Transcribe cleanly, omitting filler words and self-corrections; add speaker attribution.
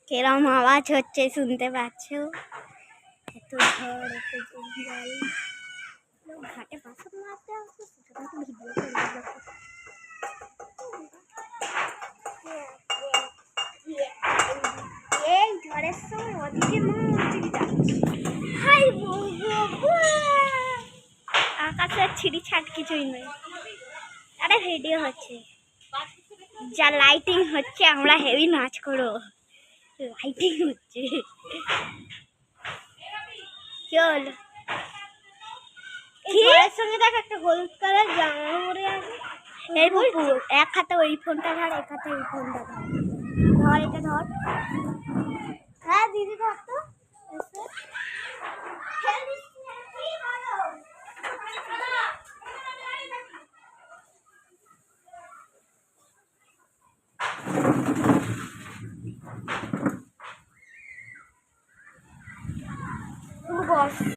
Speaker 1: কেরম আওয়াজ হচ্ছে শুনতে পাচ্ছ? এত ঝড়, এত জল, ঘাটে বাসন মারতে আসছে, সেটা তো ভিডিও করে। এই ঝড়ের সময় ওদিকে আকাশের ছিড়ি ছাট কিছুই নেই। আরে ভিডিও হচ্ছে, যা লাইটিং হচ্ছে আমরা হেভি নাচ করো। লাইটিং হচ্ছে, চল। ঘরের সঙ্গে দেখ একটা হলুদ কালার জামা পরে আছে। এই পুকুর এক হাতে ওই ফোনটা ধর, এক হাতে এই ফোনটা ধর। ধর এটা ধর। হ্যাঁ দিদি ধর তো। বস